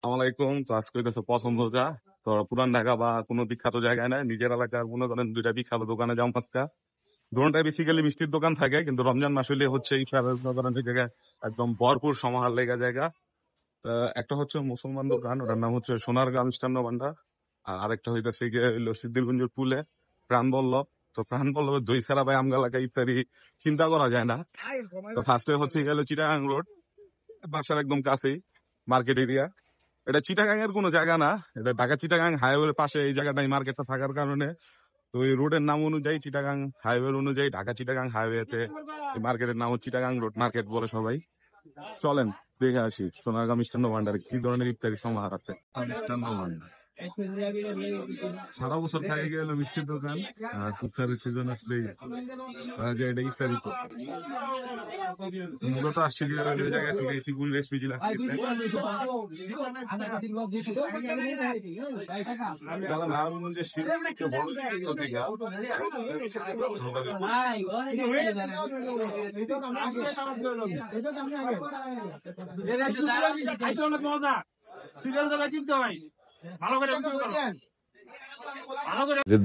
আসসালামাইকুম। তো আজকে হইতেছে পছন্দ যা তো পুরান ঢাকা বা কোনো বিখ্যাত জায়গায় নাই, নিজের এলাকার মনে করেন দুইটা বিখ্যাত দোকানে যাও আজকা। দোকানটায় বেসিক্যালি মিষ্টির দোকান থাকে, কিন্তু রমজান মাস হইলে হচ্ছে ইফতারের মনে করেন এই জায়গায় একদম ভরপুর সমাহার লেগে জায়গা। একটা হচ্ছে মুসলমান দোকান, ওটার নাম হচ্ছে সোনারগাঁ মিষ্টান্ন ভান্ডার। আর আরেকটা হইতেছে গিয়ে হইলো সিদ্দিরগঞ্জের পুলে প্রাণ বল্লভ। তো প্রাণ বল্লভের দই ছাড়া ভাই আমগা এলাকায় ইফতারি চিন্তা করা যায় না। তো ফার্স্টে হচ্ছে গেল চিটাগাং রোড, বাসার একদম কাছেই মার্কেট এরিয়া। এটা চিটাগাং এর কোনো জায়গা না, এটা ঢাকা চিটাগাং হাইওয়ের পাশে এই জায়গাটাই মার্কেটটা থাকার কারণে। তো এই রোডের নাম অনুযায়ী চিটাগাং হাইওয়ে অনুযায়ী ঢাকা চিটাগাং হাইওয়েতে এই মার্কেটের নাম হচ্ছে চিটাগাং রোড মার্কেট বলে সবাই। চলেন দেখে আসি সোনারগাঁ মিষ্টান্ন ভান্ডারে কি ধরনের ইফতারি সমাহার আছে। মিষ্টান্ন ভান্ডার সারা বছর থাকে গেল মিষ্টির দোকান, আর ইফতারের সিজন আসলে এটা ইফতারি তো মূলত আসছে ওই জায়গা থেকে চিকুন রেসিপি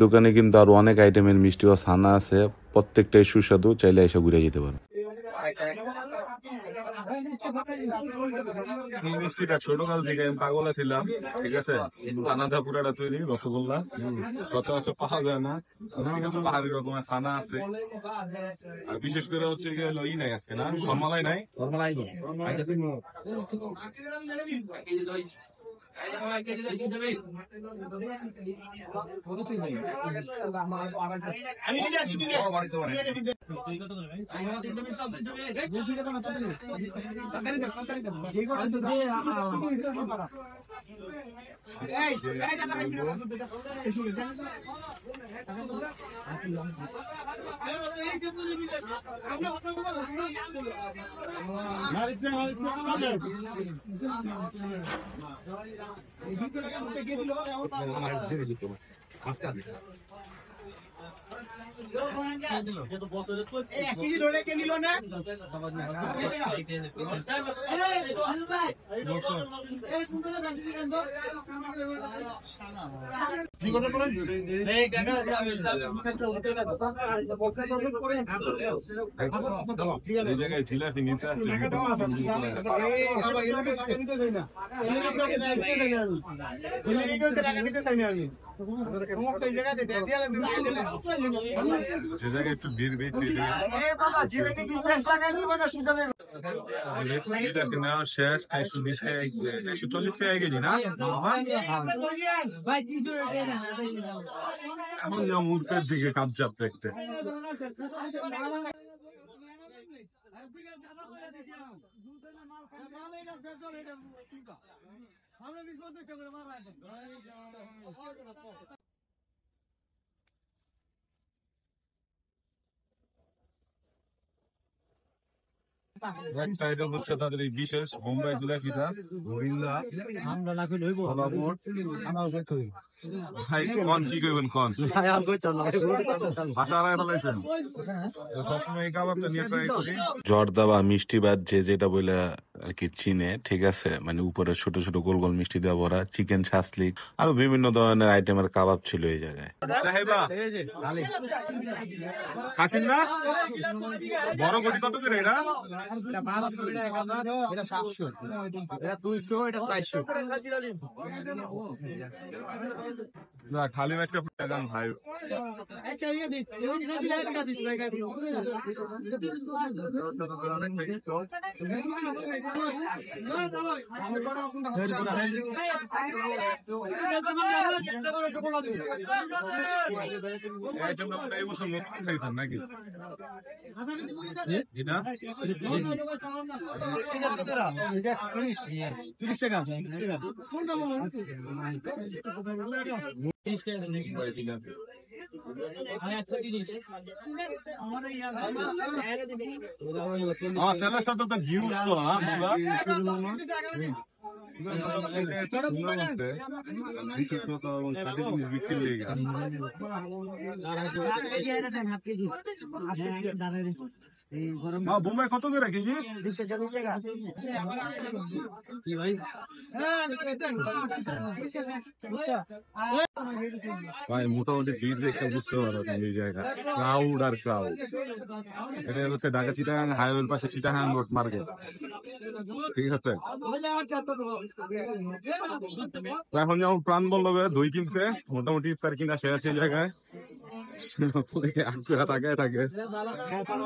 দোকানে কিন্তু আরো অনেক আইটেমের মিষ্টি ও ছানা আছে, প্রত্যেকটাই সুস্বাদু, চাইলে এসে ঘুরে যেতে পারেন। মিষ্টিটা ছোটকাল থেকে আমি পাগল ছিলাম, ঠিক আছে। ছানাটা পুরাটা তৈরি রসগোল্লা সচরাচর পাওয়া যায় না, কিন্তু পাহাড়ি রকমের ছানা আছে। আর বিশেষ করে হচ্ছে গেল ই নাই আজকে না, সরমালাই নাই। জিলাপি নিতে আসছে যে জায়গায় একটু ভিড় বেশি নেওয়া শেষ। 440 টাকা কেজি না এখন যা মুহূর্তের দিকে কাপচাপ দেখতে। হচ্ছে তাদের এই বিশেষ বোম্বাই জিলাপিটা গোবিন্দা ভাই কন কি করবেন কন সবসময় এই কাবাবটা নিয়ে ট্রাই করি। জর্দা বা মিষ্টি বাদ যে যেটা বলে আর কি চিনে, ঠিক আছে। মানে উপরে ছোট ছোট গোল গোল মিষ্টি দেওয়া ভরা, চিকেন শাসলিক আরো বিভিন্ন ধরনের আইটেমের কাবাব ছিল এই জায়গায়। খাসিন না বড় কোটি কত করে এটা? 1200, এটা 1000, এটা 700, এটা 200, এটা 400। না খালি মাছটা টাকা ভাই। আচ্ছা এই দিন এই টাকা দিস ভাই গাড়ি। আইটেম না এই বছর নতুন খাইছেন নাকি? এটা 30 টাকা। কোনটা বলো? তেলের সাথে তো ঘি উঠতো না বোম্বাই কত করে কেজি? 240 টাকা। ভাই মোটামুটি ভিড় দেখে বুঝতে পারো এই জায়গা ক্রাউড আর ক্রাউড। এটা হচ্ছে ঢাকা চিটাগাং হাইওয়ের পাশে চিটাগাং রোড মার্কেট, ঠিক আছে। তো এখন যেমন প্রাণ বল্লভে দই কিনতে মোটামুটি ইফতার কিনা শেষ এই জায়গায় আটকুরা তাকায় থাকে।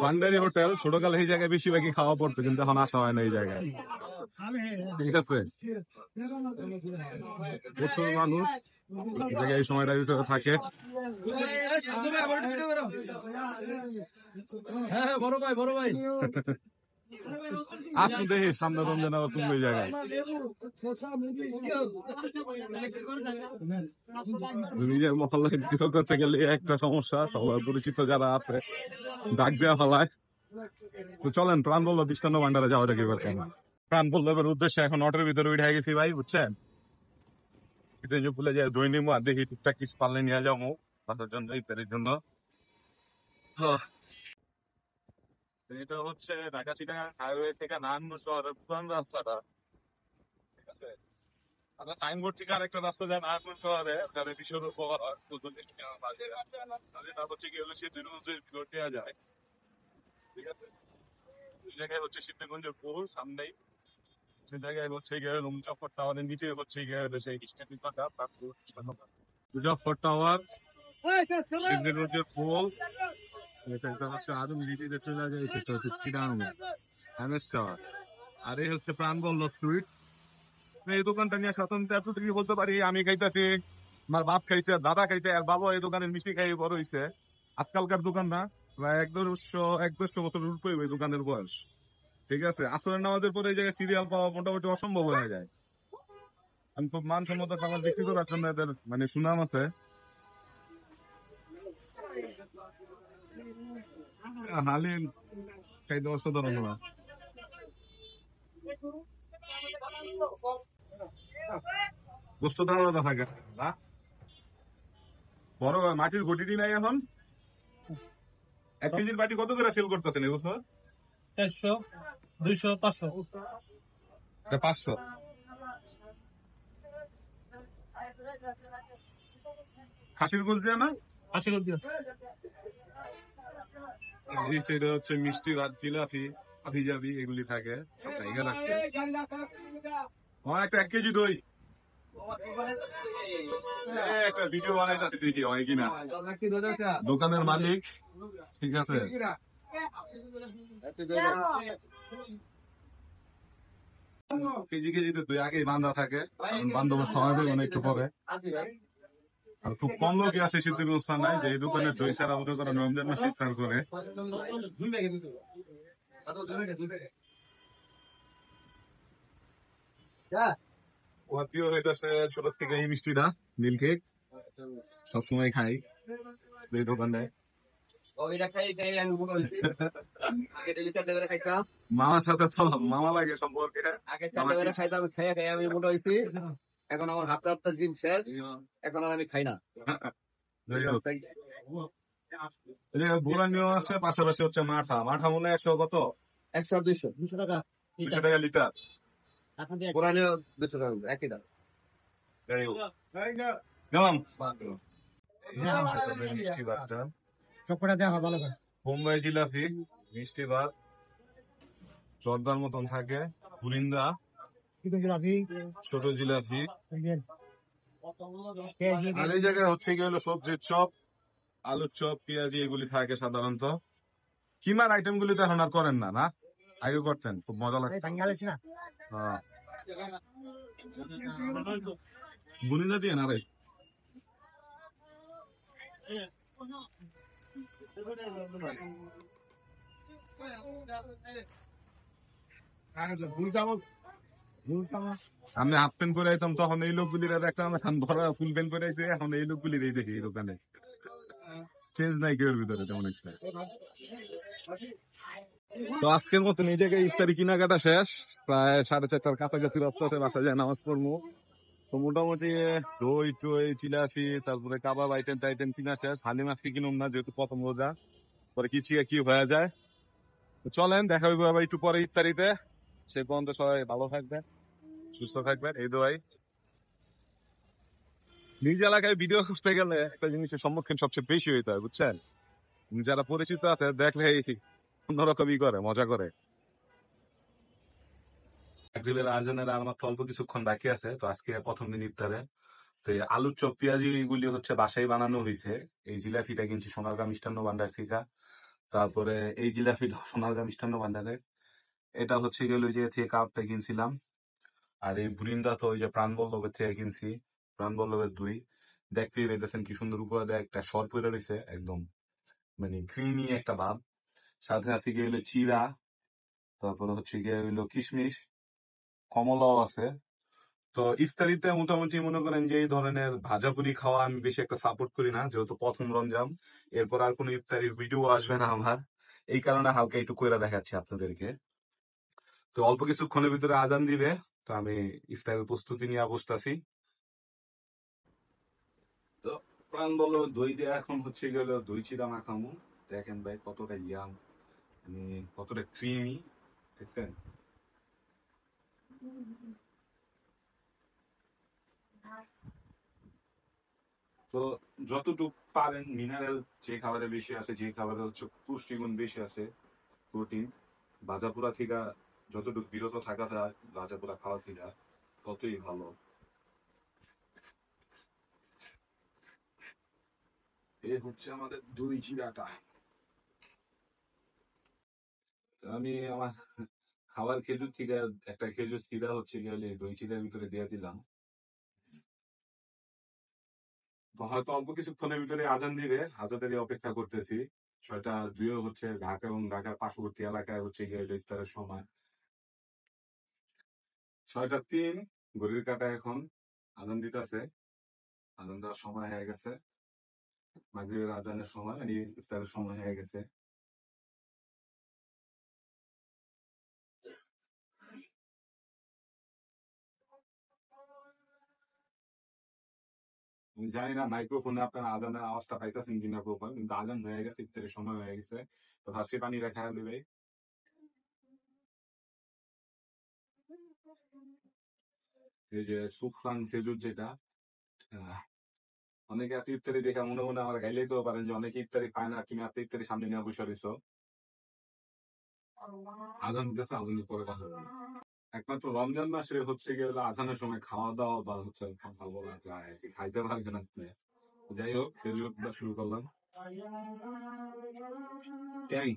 ভান্ডারি হোটেল ছোটকালে এই জায়গায় বেশিরভাগই খাওয়া পড়তো, কিন্তু এখন আসা হয় না এই জায়গায়, ঠিক আছে। প্রচুর মানুষ এই জায়গায় এই সময়টার ভিতরে থাকে। বড় ভাই আসুন দেখি সামনে রমজান আবার তুমি ওই জায়গায় নিজের মহল্লায় গৃহ করতে গেলে একটা সমস্যা, সবার পরিচিত যারা আছে ডাক দেওয়া ফেলায়। তো চলেন প্রাণ বল্লভ দৃষ্টান্ত ভান্ডারে যাওয়া যাক এবার। কেন প্রাণ বল্লভের উদ্দেশ্যে এখন অটোর ভিতরে উঠে গেছি ভাই, বুঝছেন। ভুলে যায় দই নিবো আর দেখি টুকটাক কিছু পারলে নিয়ে যাবো তাদের জন্য, ইফতারের জন্য। এটা হচ্ছে ঢাকা চিটাগাং হাইওয়ে থেকে নারায়ণগঞ্জ শহরের পুরান রাস্তাটা, ঠিক আছে। আচ্ছা সাইনবোর্ড থেকে আরেকটা রাস্তা যায় নারায়ণগঞ্জ শহরে, তাহলে বিশ্বর উপর তারপর হচ্ছে কি হলো সিদ্ধিরগঞ্জের ভিতর দেওয়া যায়, ঠিক আছে। ওই জায়গায় হচ্ছে সিদ্ধিরগঞ্জের পুর সামনেই, সে জায়গায় হচ্ছে গিয়ে মুজাফর টাওয়ারের নিচে হচ্ছে গিয়ে সেই স্টেশন মুজাফর টাওয়ার, সিদ্ধিরগঞ্জের পুল, এটা হচ্ছে আরো নিচে চলে যায়, সেটা হচ্ছে চিটাগাং এমএস টাওয়ার। আর এই হচ্ছে প্রাণ বল্লভ সুইট। এই দোকানটা নিয়ে স্বতন্ত্র এতটুকু বলতে পারি, আমি খাইতেছি, আমার বাপ খাইছে, দাদা খাইতে, আর বাবা এই দোকানের মিষ্টি খাই বড় হয়েছে। আজকালকার দোকান না, প্রায় 150 বছর উপরে ওই দোকানের বয়স, ঠিক আছে। আসরের নামাজের পরে এই জায়গায় সিরিয়াল পাওয়া মোটামুটি অসম্ভব হয়ে যায়। আমি খুব মানসম্মত খাবার বিক্রি করার জন্য এদের মানে সুনাম আছে। হালিম খাইতে অসাধারণ না, গোস্ত তো আলাদা থাকে না। বড় মাটির ঘটিটি নাই এখন। 1 কেজির বাটি কত করে সেল করতেছেন এবছর? 400 200 500 500। খাসির গোল দিয়ে না, আশীর্বাদ দিও। সেটা হচ্ছে মিষ্টি ভাত, জিলাপি, আভিজাবি এগুলি থাকে। একটা 1 কেজি দই একটা ভিডিও বানাইতেছি দেখি হয় কিনা। দোকানের মালিক, ঠিক আছে। কেজি কেজিতে দই আগেই বান্ধা থাকে, বান্ধবের সময় দেবে একটু পরে। আর খুব কম লোক আসে শীতের অনুষ্ঠান নাই, যে এই দোকানের দই ছাড়া মনে করেন রমজান মাসে ইফতার করে। প্রিয় হইতেছে ছোট থেকে এই মিষ্টিটা, মিল্ক কেক, সবসময় খাই এই দোকানে। মামার সাথে তো মামা লাগে সম্পর্কে, আগে 4টা করে খাইতাম, খাইয়া খাইয়া আমি মোটা হয়েছি। এখন আমার হাফটা দিন শেষ, এখন আর আমি খাই না। বুড়ানিও আছে, পাশাপাশি হচ্ছে মাঠা। মাঠা মনে হয় 100 কত, 100 আর 200 টাকা 200 টাকা লিটার। পুরানিও 200 টাকা একই দাম। গেলাম মিষ্টি ভাতটা, সবকটা দেখা ভালো করে। বোম্বাই জিলাপি, মিষ্টি ভাত জর্দার মতন থাকে, পুরিন্দা, ছোট জিলাপি। আর এই জায়গায় হচ্ছে কি হলো সবজির চপ, আলুর চপ, পেঁয়াজি এগুলি থাকে সাধারণত। কিমার আইটেম গুলি তো এখন আর করেন না, না আগে করতেন, খুব মজা লাগতো। হ্যাঁ বুনিদা দিয়ে না রে। আমি হাফ প্যান্ট পরে আইতাম তখন এই লোকগুলিরা দেখতাম, এখন ভরা ফুল প্যান্ট পরে আইছে, এখন এই লোকগুলির দেখি এই দোকানে। চেঞ্জ নাই কেউ ভিতরে তেমন একটা। তো আজকের মতন এই জায়গায় ইফতারি কেনাকাটা শেষ, প্রায় 4:30টার কাছাকাছি রাস্তা আছে, বাসা যায় নামাজ পড়বো। তো মোটামুটি দই টই জিলাপি তারপরে কাবাব আইটেম টাইটেম কিনা শেষ। হালিম আজকে কিনুম না, যেহেতু প্রথম রোজা, পরে কি হয়ে যায়। তো চলেন দেখা হইবো আবার একটু পরে ইফতারিতে। সে পর্যন্ত সবাই ভালো থাকবেন, সুস্থ থাকবেন, এই দোয়াই। নিজ এলাকায় ভিডিও করতে গেলে একটা জিনিসের সম্মুখীন সবচেয়ে বেশি হইতে হয়, বুঝছেন? যারা পরিচিত আছে দেখলে অন্যরকমই করে, মজা করে। মাগরিবের আজানের আর মাত্র অল্প কিছুক্ষণ বাকি আছে, তো আজকে প্রথম দিন ইফতারে। তো এই আলুর চপ পেঁয়াজি গুলি হচ্ছে বাসায় বানানো হয়েছে। এই জিলাপিটা কিনছি সোনারগাঁ মিষ্টান্ন ভান্ডার থেকে। তারপরে এই জিলাপি সোনারগাঁ মিষ্টান্ন ভান্ডারে। এটা হচ্ছে গেল যে থেকে কাপটা কিনছিলাম। আর এই বুরিন্দা তো ওই যে প্রাণবল্লভের থেকে কিনছি, প্রাণবল্লভের দই। দেখতেই দেখতেছেন কি সুন্দর উপরে দেয় একটা সর পড়ে রয়েছে একদম, মানে ক্রিমি একটা ভাব। সাথে আছে গিয়ে হলো চিড়া, তারপরে হচ্ছে গিয়ে হইলো কিশমিশ, কমলাও আছে। তো ইফতারিতে মোটামুটি মনে করেন যে এই ধরনের ভাজাপুরি খাওয়া আমি বেশি একটা সাপোর্ট করি না, যেহেতু প্রথম রমজান। এরপর আর কোনো ইফতারির ভিডিও আসবে না আমার, এই কারণে হালকা একটু কইরা দেখাচ্ছি আপনাদেরকে। তো অল্প কিছুক্ষণের ভিতরে আজান দিবে, তো আমি ইফতারের প্রস্তুতি নিয়ে বসতাছি। তো প্রাণ বলো দই দিয়ে এখন হচ্ছে গেল দই চিড়া মাখামু। দেখেন ভাই কতটা ইয়াম, মানে কতটা ক্রিমি, দেখছেন? তো যতটুকু পারেন মিনারেল, যে খাবারে বেশি আছে, যে খাবারে হচ্ছে পুষ্টিগুণ বেশি আছে, প্রোটিন, ভাজাপোড়া থেকে যতটুকু বিরত থাকা যায় ভাজাপোড়া খাওয়া থেকে, ততই ভালো। এই হচ্ছে আমাদের দই চিড়াটা। তো আমি আমার খাবার খেজুর থেকে একটা খেজুর চিড়া হচ্ছে গেলে দই চিড়ার ভিতরে দিয়ে দিলাম। তো হয়তো অল্প কিছুক্ষণের ভিতরে আজান দিবে, আজানের অপেক্ষা করতেছি। 6টা 2 হচ্ছে ঢাকা এবং ঢাকার পার্শ্ববর্তী এলাকায় হচ্ছে গিয়ে ইফতারের সময়। 6টা 3 ঘড়ির কাঁটা এখন আজান দিতেছে। আজান দেওয়ার সময় হয়ে গেছে, মাগরিবের আজানের সময়, মানে ইফতারের সময় হয়ে গেছে। আমি জানি না মাইক্রোফোনে আপনারা আজানের আওয়াজটা পাইতেছেন কিনা প্রপার, কিন্তু আজান হয়ে গেছে, ইফতারের সময় হয়ে গেছে। তো ফার্স্টে পানি রাখা দেবে। এই যে সুফরান খেজুর যেটা, আহ, অনেকে এত ইফতারি দেখে মনে মনে আমার গাইলেই তো পারেন যে অনেকে ইফতারি পায় না, তুমি এত ইফতারি সামনে নিয়ে বসে রয়েছো। আজান দিতেছে, আজানের পরে কথা বলবো। একমাত্র রমজান মাসে হচ্ছে গিয়ে হলো আজানের সময় খাওয়া দাওয়া বা হচ্ছে কথা বলা যায়, খাইতে পারবেন আপনি। যাই হোক, খেজুর দিয়ে শুরু করলাম। ট্যাং।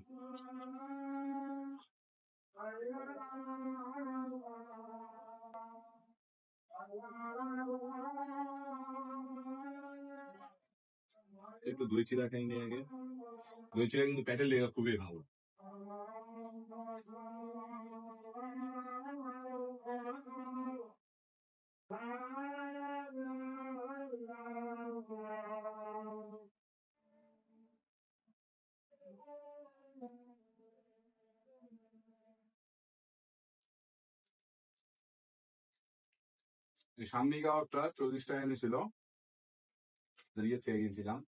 একটু দই চিড়া খাই নিয়ে আগে। দই চিড়া কিন্তু পেটের লেগে খুবই ভালো। এই সামনে কাবাবটা 40 টাকা নিয়েছিল, ইয়ে থেকে কিনছিলাম।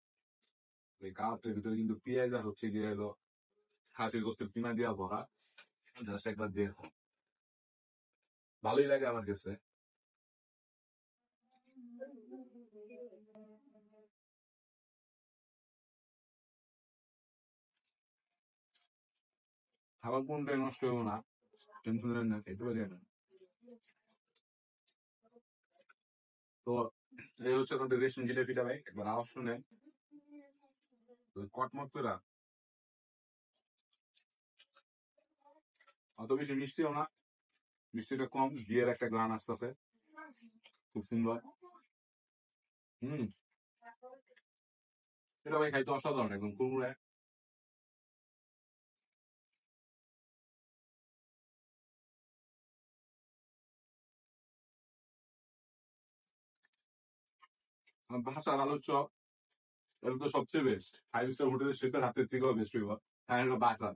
এই কাবাবটার ভিতরে কিন্তু পেঁয়াজ আর হচ্ছে গিয়ে হলো খাসির গোস্তের কিমা দিয়া ভরা। জাস্ট একবার দেখো, ভালোই লাগে আমার কাছে। খাবার কোনটাই নষ্ট হবো না, টেনশন নেন না, খেতে পারি না। তো এই হচ্ছে আমাদের রেশন জিলেপিটা ভাই, একবার আওয়াজ শুনেন, কটমট করে। অত বেশি মিষ্টিও না, মিষ্টিটা কম, ঘিয়ের একটা গ্রান আসতেছে, খুব সুন্দর। হম, এটা ভাই খাইতে অসাধারণ, একদম কুরকুরে। ভাষার আলোচ্য, এটা তো সবচেয়ে বেস্ট, 5 স্টার হোটেলের শেফের হাতের থেকেও বেস্ট হইব। হ্যাঁ, এটা বাসা।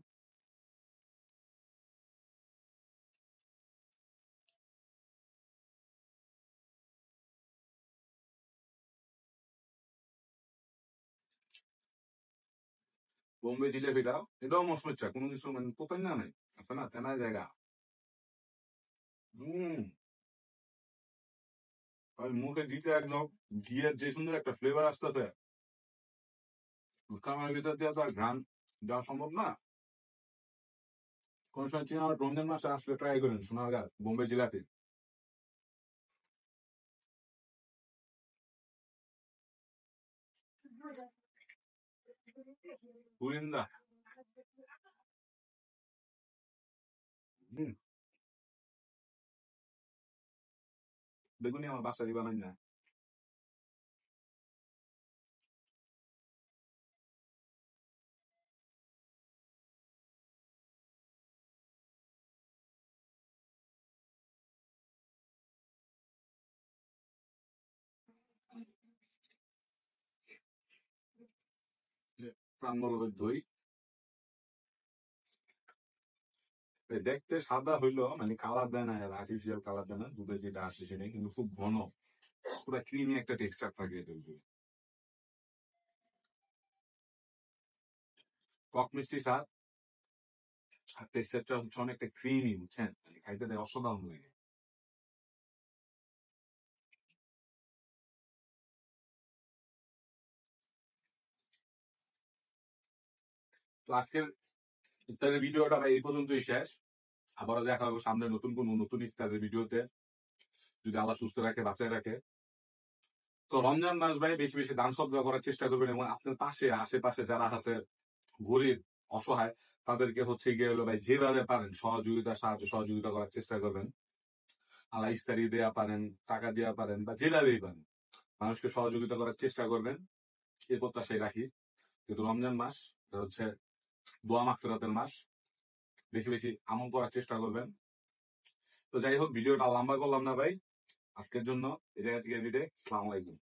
বোম্বে জিলেপিটা এটাও মশমচ্ছা, কোনো কিছু মানে পোতেন না নাই আছে না তেনার জায়গা। আর মুখে দিতে একদম ঘিয়ের যে সুন্দর একটা ফ্লেভার আসতেছে, খামারের ভিতর দিয়ে তো আর ঘ্রাণ দেওয়া সম্ভব না। কোন সময় চিনা রমজান মাসে আসলে ট্রাই করেন সোনারগাঁ বোম্বে জিলাপি। পুরিন্দা। হম। বেগুনি আমার বাসারই বানাই না। প্রাণবল্লভের দই দেখতে সাদা হইলো, মানে কালার দেয় না, আর্টিফিশিয়াল কালার দেয় না, দুধে যেটা আসে সেটাই, কিন্তু খুব ঘন, পুরো ক্রিমি একটা টেক্সচার থাকে এটার উপরে। টক মিষ্টি স্বাদ, আর টেক্সচারটা হচ্ছে অনেকটা ক্রিমি, বুঝছেন, মানে খাইতে দেয় অসাধারণ লাগে। তো আজকের ইফতারের ভিডিওটা ভাই এই পর্যন্তই শেষ। আবারও দেখা হবে সামনে নতুন কোনো নতুন ইফতারের ভিডিওতে, যদি আল্লাহ সুস্থ রাখে বাঁচায় রাখে। তো রমজান মাস ভাই বেশি বেশি দান সদ্গা করার চেষ্টা করবেন, এবং আপনার পাশে আশেপাশে যারা আছে গরিব অসহায়, তাদেরকে হচ্ছে গিয়ে হলো ভাই যেভাবে পারেন সহযোগিতা সাহায্য সহযোগিতা করার চেষ্টা করবেন। আল্লাহ ইফতারি দেওয়া পারেন, টাকা দেওয়া পারেন, বা যেভাবেই পারেন মানুষকে সহযোগিতা করার চেষ্টা করবেন, এই প্রত্যাশাই রাখি। কিন্তু রমজান মাস এটা হচ্ছে দোয়া মাগফিরাতের মাস, বেশি বেশি আমল করার চেষ্টা করবেন। তো যাই হোক, ভিডিওটা লম্বা করলাম না ভাই, আজকের জন্য এই জায়গা থেকে বিদায়। আসসালামু আলাইকুম।